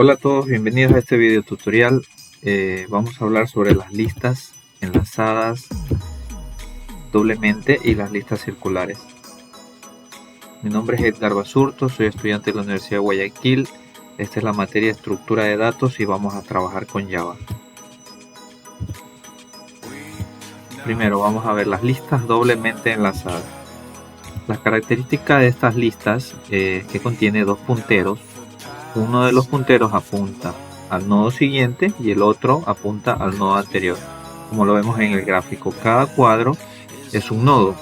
Hola a todos, bienvenidos a este video tutorial. Vamos a hablar sobre las listas enlazadas doblemente y las listas circulares. Mi nombre es Edgar Basurto, soy estudiante de la Universidad de Guayaquil. Esta es la materia estructura de datos y vamos a trabajar con Java. Primero vamos a ver las listas doblemente enlazadas. Las características de estas listas es que contiene dos punteros. Uno de los punteros apunta al nodo siguiente y el otro apunta al nodo anterior, como lo vemos en el gráfico. Cada cuadro es un nodo.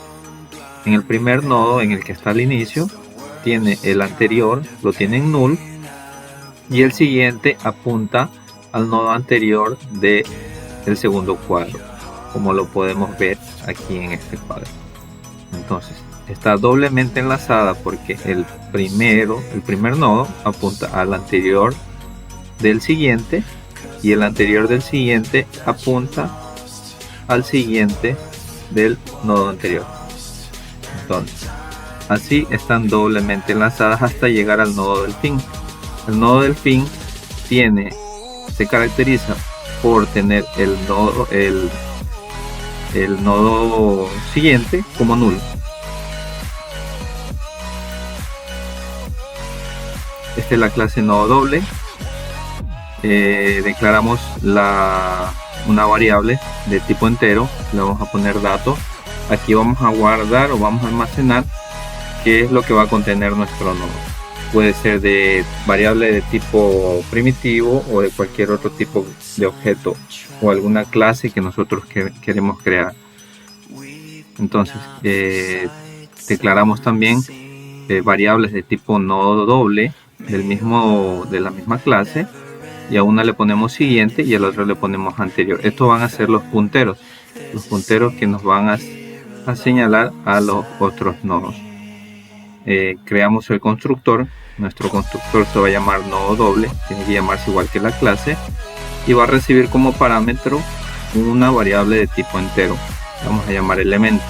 En el primer nodo, en el que está al inicio, tiene el anterior, lo tiene en null, y el siguiente apunta al nodo anterior del segundo cuadro, como lo podemos ver aquí en este cuadro. Entonces está doblemente enlazada porque el primer nodo apunta al anterior del siguiente y el anterior del siguiente apunta al siguiente del nodo anterior. Entonces así están doblemente enlazadas hasta llegar al nodo del fin. El nodo del fin se caracteriza por tener el nodo siguiente como nulo. Esta es la clase nodo doble. Declaramos una variable de tipo entero, le vamos a poner datos. Aquí vamos a guardar o vamos a almacenar qué es lo que va a contener nuestro nodo. Puede ser de variable de tipo primitivo o de cualquier otro tipo de objeto o alguna clase que nosotros queremos crear. Entonces declaramos también variables de tipo nodo doble de la misma clase, y a una le ponemos siguiente y al otro le ponemos anterior. Estos van a ser los punteros que nos van a señalar a los otros nodos. Creamos el constructor. Nuestro constructor se va a llamar nodo doble, tiene que llamarse igual que la clase, y va a recibir como parámetro una variable de tipo entero, vamos a llamar elemento.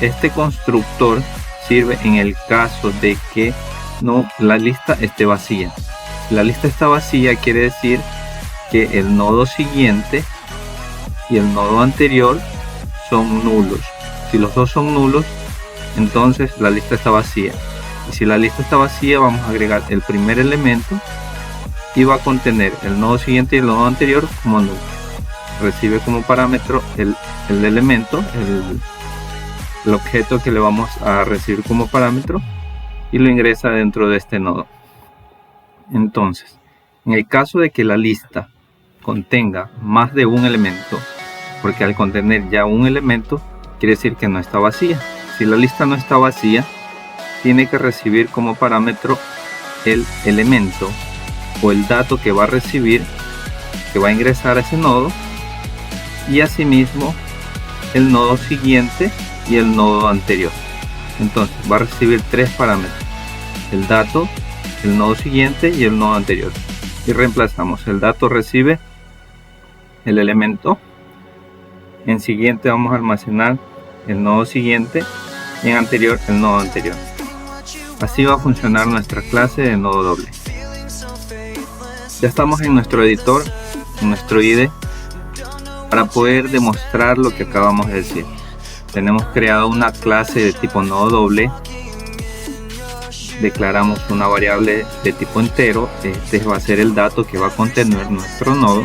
Este constructor sirve en el caso de que la lista esté vacía. Si la lista está vacía, quiere decir que el nodo siguiente y el nodo anterior son nulos. Si los dos son nulos, entonces la lista está vacía. Y si la lista está vacía, vamos a agregar el primer elemento y va a contener el nodo siguiente y el nodo anterior como nulo. Recibe como parámetro el elemento, el objeto que le vamos a recibir como parámetro, y lo ingresa dentro de este nodo. Entonces, en el caso de que la lista contenga más de un elemento, porque al contener ya un elemento quiere decir que no está vacía. Si la lista no está vacía, tiene que recibir como parámetro el elemento o el dato que va a recibir, que va a ingresar a ese nodo, y asimismo el nodo siguiente y el nodo anterior. Entonces va a recibir tres parámetros: el dato, el nodo siguiente y el nodo anterior. Y reemplazamos: el dato recibe el elemento, en siguiente vamos a almacenar el nodo siguiente y en anterior el nodo anterior. Así va a funcionar nuestra clase de nodo doble. Ya estamos en nuestro editor, en nuestro IDE, para poder demostrar lo que acabamos de decir. Tenemos creado una clase de tipo nodo doble. Declaramos una variable de tipo entero. Este va a ser el dato que va a contener nuestro nodo.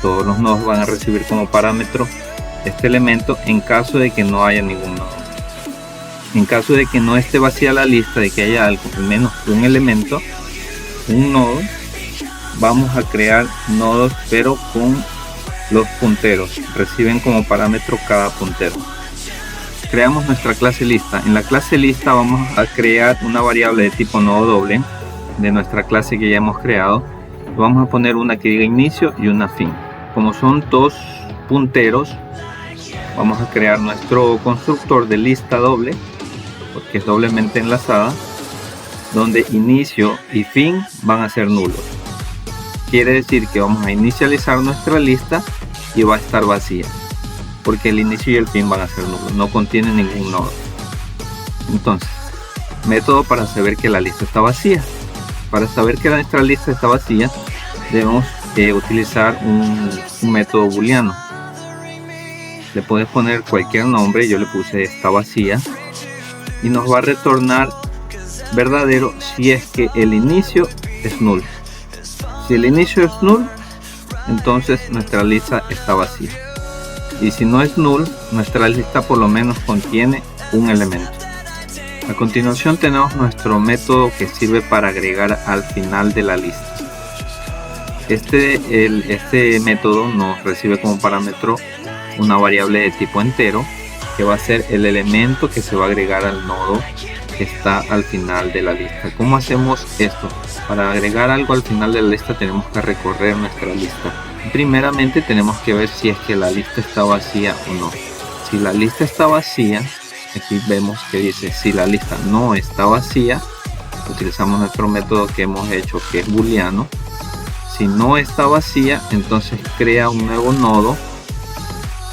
Todos los nodos van a recibir como parámetro este elemento en caso de que no haya ningún nodo. En caso de que no esté vacía la lista, de que haya al menos un elemento, un nodo, vamos a crear nodos pero con los punteros. Reciben como parámetro cada puntero. Creamos nuestra clase lista. En la clase lista vamos a crear una variable de tipo nodo doble de nuestra clase que ya hemos creado. Vamos a poner una que diga inicio y una fin. Como son dos punteros, vamos a crear nuestro constructor de lista doble, porque es doblemente enlazada, donde inicio y fin van a ser nulos. Quiere decir que vamos a inicializar nuestra lista y va a estar vacía, porque el inicio y el fin van a ser nulos, no contiene ningún nodo. Entonces, método para saber que la lista está vacía: Para saber que nuestra lista está vacía, debemos utilizar un método booleano. Le puedes poner cualquier nombre, yo le puse está vacía, y nos va a retornar verdadero si es que el inicio es null. Si el inicio es null, entonces nuestra lista está vacía, y si no es null, nuestra lista por lo menos contiene un elemento. A continuación tenemos nuestro método que sirve para agregar al final de la lista. Este método nos recibe como parámetro una variable de tipo entero, que va a ser el elemento que se va a agregar al nodo que está al final de la lista. ¿Cómo hacemos esto? Para agregar algo al final de la lista tenemos que recorrer nuestra lista. Primeramente tenemos que ver si es que la lista está vacía o no. Si la lista está vacía, aquí vemos que dice si la lista no está vacía, utilizamos nuestro método que hemos hecho, que es booleano. Si no está vacía, entonces crea un nuevo nodo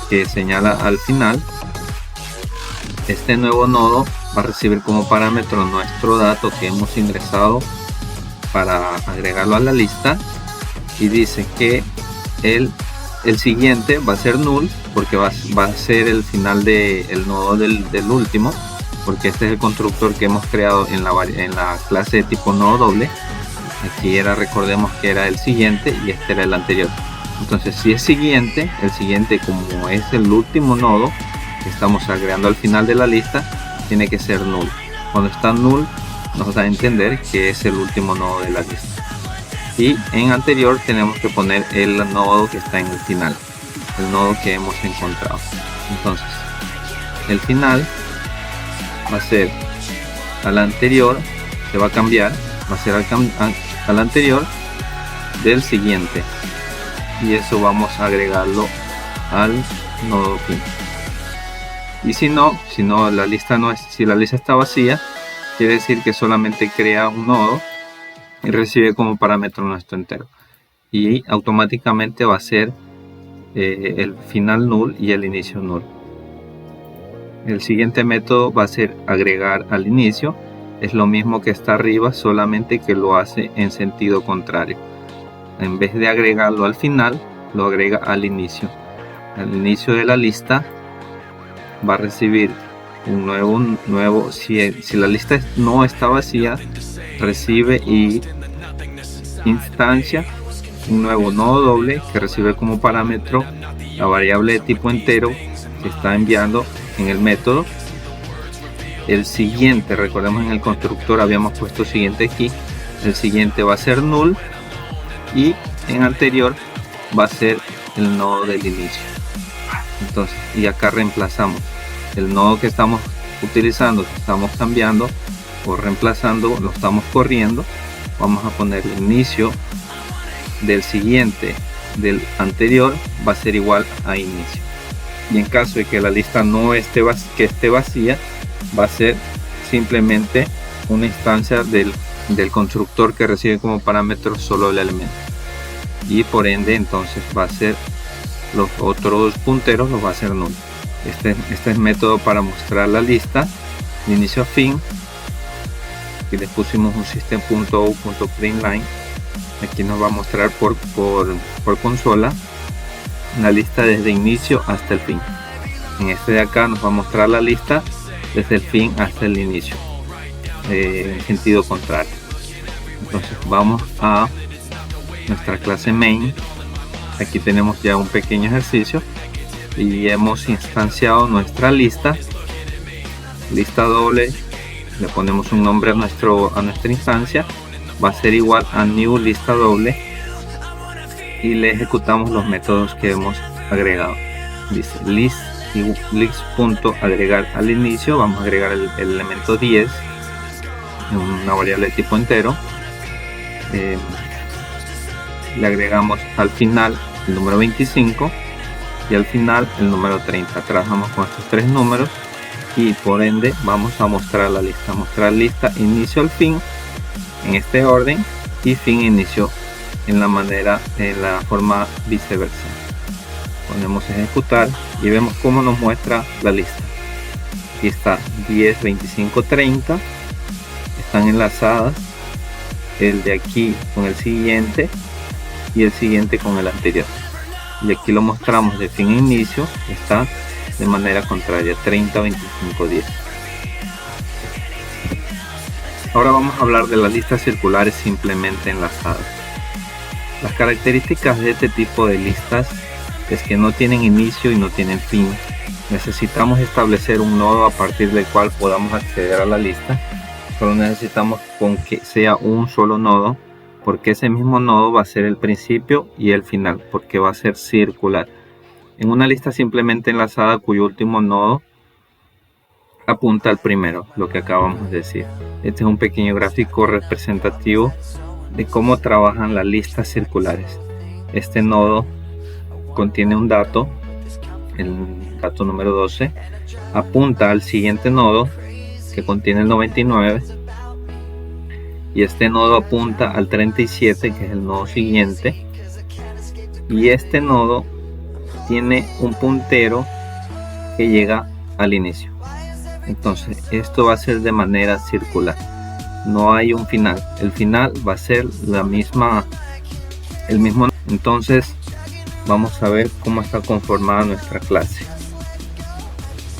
que señala al final. Este nuevo nodo va a recibir como parámetro nuestro dato que hemos ingresado para agregarlo a la lista, y dice que el siguiente va a ser null, porque va a ser el final del nodo del último, porque este es el constructor que hemos creado en la clase de tipo nodo doble. Aquí recordemos que era el siguiente y este era el anterior. Entonces si es siguiente, el siguiente, como es el último nodo que estamos agregando al final de la lista, tiene que ser null. Cuando está null nos da a entender que es el último nodo de la lista. Y en anterior tenemos que poner el nodo que está en el final, el nodo que hemos encontrado. Entonces el final va a ser al anterior, se va a cambiar, va a ser al anterior del siguiente, y eso vamos a agregarlo al nodo fin. Y si la lista está vacía, quiere decir que solamente crea un nodo y recibe como parámetro nuestro entero, y automáticamente va a ser el final null y el inicio null. El siguiente método va a ser agregar al inicio. Es lo mismo que está arriba, solamente que lo hace en sentido contrario. En vez de agregarlo al final, lo agrega al inicio. Al inicio de la lista va a recibir un nuevo si la lista no está vacía, recibe y instancia un nuevo nodo doble que recibe como parámetro la variable de tipo entero que está enviando en el método. El siguiente, recordemos en el constructor habíamos puesto siguiente aquí, el siguiente va a ser null, y en anterior va a ser el nodo del inicio. Entonces, y acá reemplazamos el nodo que estamos utilizando, que estamos cambiando o reemplazando, lo estamos corriendo. Vamos a poner el inicio del siguiente del anterior va a ser igual a inicio, y en caso de que la lista no esté vacía, va a ser simplemente una instancia del constructor que recibe como parámetro solo el elemento, y por ende entonces va a ser los otros punteros los va a ser null. Este es el método para mostrar la lista de inicio a fin. Aquí le pusimos un system.out.println. Aquí nos va a mostrar por consola la lista desde inicio hasta el fin. En este de acá nos va a mostrar la lista desde el fin hasta el inicio, en sentido contrario. Entonces vamos a nuestra clase main. Aquí tenemos ya un pequeño ejercicio y hemos instanciado nuestra lista doble. Le ponemos un nombre a nuestra instancia, va a ser igual a new lista doble, y le ejecutamos los métodos que hemos agregado. Dice list.agregar al inicio, vamos a agregar el elemento 10 en una variable de tipo entero. Le agregamos al final el número 25 y al final el número 30. Trabajamos con estos tres números y por ende vamos a mostrar la lista inicio al fin en este orden, y fin inicio en la forma viceversa. Ponemos ejecutar y vemos cómo nos muestra la lista. Aquí está 10, 25, 30, están enlazadas el de aquí con el siguiente y el siguiente con el anterior. Y aquí lo mostramos de fin a inicio, está de manera contraria, 30, 25, 10. Ahora vamos a hablar de las listas circulares simplemente enlazadas. Las características de este tipo de listas es que no tienen inicio y no tienen fin. Necesitamos establecer un nodo a partir del cual podamos acceder a la lista. Solo necesitamos con que sea un solo nodo, porque ese mismo nodo va a ser el principio y el final, porque va a ser circular. En una lista simplemente enlazada cuyo último nodo apunta al primero, lo que acabamos de decir. Este es un pequeño gráfico representativo de cómo trabajan las listas circulares. Este nodo contiene un dato, el dato número 12, apunta al siguiente nodo que contiene el 99, y este nodo apunta al 37, que es el nodo siguiente, y este nodo tiene un puntero que llega al inicio. Entonces esto va a ser de manera circular, no hay un final. El final va a ser el mismo. Entonces vamos a ver cómo está conformada nuestra clase.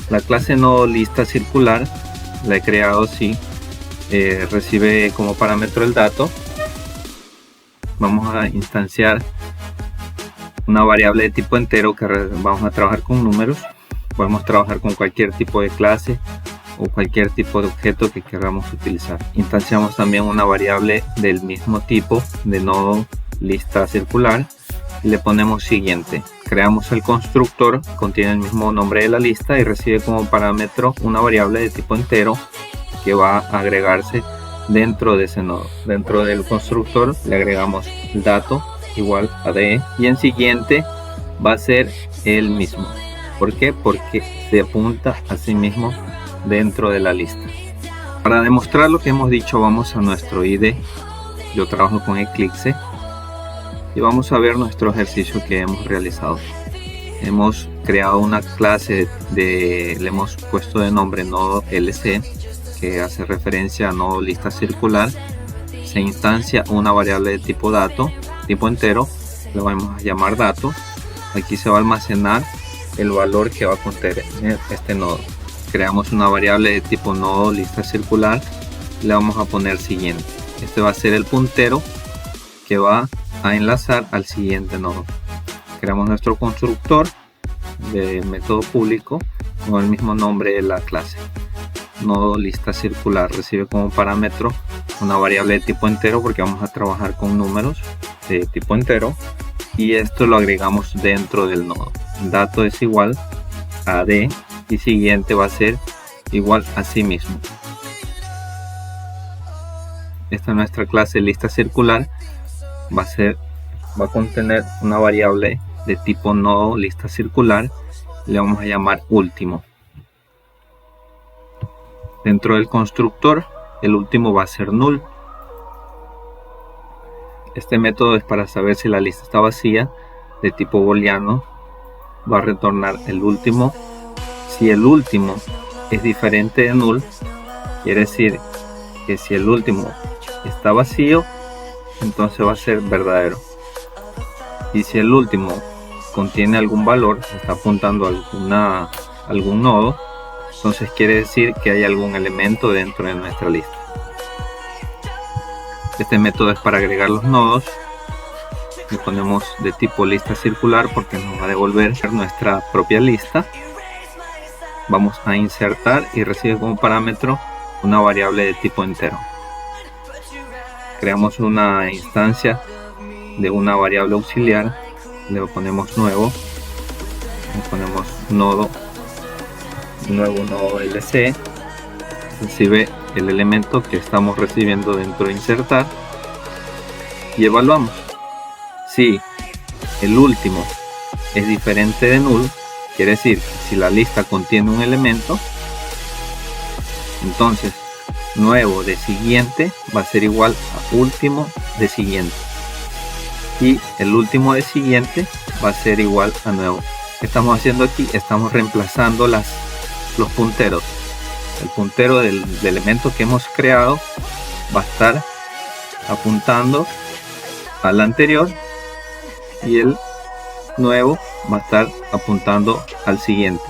La clase nodo lista circular la he creado así. Recibe como parámetro el dato. Vamos a instanciar una variable de tipo entero que vamos a trabajar con números. Podemos trabajar con cualquier tipo de clase o cualquier tipo de objeto que queramos utilizar. Instanciamos también una variable del mismo tipo de nodo lista circular y le ponemos siguiente. Creamos el constructor, contiene el mismo nombre de la lista y recibe como parámetro una variable de tipo entero que va a agregarse dentro de ese nodo. Dentro del constructor le agregamos el dato igual a de, y en siguiente va a ser el mismo. ¿Por qué? Porque se apunta a sí mismo dentro de la lista. Para demostrar lo que hemos dicho, vamos a nuestro IDE. Yo trabajo con Eclipse y vamos a ver nuestro ejercicio que hemos realizado. Hemos creado una clase le hemos puesto de nombre nodo LC, que hace referencia a nodo lista circular. Se instancia una variable de tipo dato, tipo entero, lo vamos a llamar dato. Aquí se va a almacenar el valor que va a contener este nodo. Creamos una variable de tipo nodo lista circular, le vamos a poner siguiente. Este va a ser el puntero que va a enlazar al siguiente nodo. Creamos nuestro constructor de método público con el mismo nombre de la clase. Nodo lista circular recibe como parámetro una variable de tipo entero porque vamos a trabajar con números de tipo entero, y esto lo agregamos dentro del nodo. Dato es igual a d y siguiente va a ser igual a sí mismo. Esta es nuestra clase lista circular. Va a contener una variable de tipo nodo lista circular, le vamos a llamar último. Dentro del constructor el último va a ser null. Este método es para saber si la lista está vacía, de tipo booleano. Va a retornar el último. Si el último es diferente de null, quiere decir que si el último está vacío, entonces va a ser verdadero. Y si el último contiene algún valor, está apuntando a algún nodo, entonces quiere decir que hay algún elemento dentro de nuestra lista. Este método es para agregar los nodos. Le ponemos de tipo lista circular porque nos va a devolver nuestra propia lista. Vamos a insertar y recibe como parámetro una variable de tipo entero. Creamos una instancia de una variable auxiliar, le ponemos nuevo, le ponemos nuevo nodo LC, recibe el elemento que estamos recibiendo dentro de insertar y evaluamos. Si el último es diferente de null, quiere decir si la lista contiene un elemento, entonces nuevo de siguiente va a ser igual a último de siguiente, y el último de siguiente va a ser igual a nuevo. ¿Qué estamos haciendo aquí? Estamos reemplazando los punteros. El puntero del elemento que hemos creado va a estar apuntando al anterior y el nuevo va a estar apuntando al siguiente,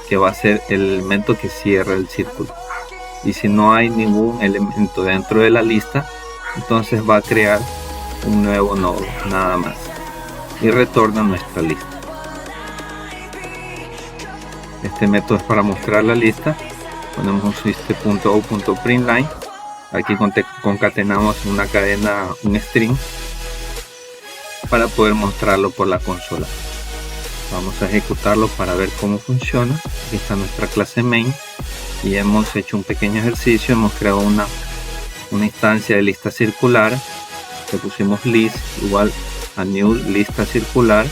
que va a ser el elemento que cierra el círculo. Y si no hay ningún elemento dentro de la lista, entonces va a crear un nuevo nodo nada más y retorna nuestra lista. Este método es para mostrar la lista. Ponemos este .o.println. Aquí concatenamos una cadena, un string, para poder mostrarlo por la consola. Vamos a ejecutarlo para ver cómo funciona. Aquí está nuestra clase main y hemos hecho un pequeño ejercicio. Hemos creado una instancia de lista circular. Le pusimos list igual a new lista circular,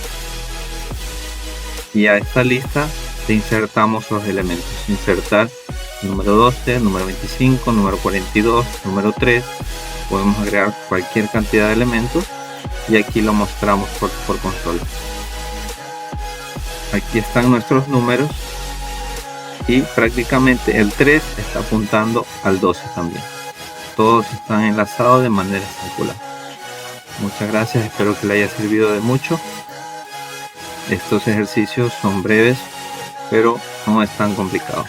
y a esta lista le insertamos los elementos. Insertar número 12, número 25, número 42, número 3. Podemos agregar cualquier cantidad de elementos y aquí lo mostramos por consola. Aquí están nuestros números y prácticamente el 3 está apuntando al 12 también. Todos están enlazados de manera circular. Muchas gracias, espero que le haya servido de mucho. Estos ejercicios son breves, pero no es tan complicado.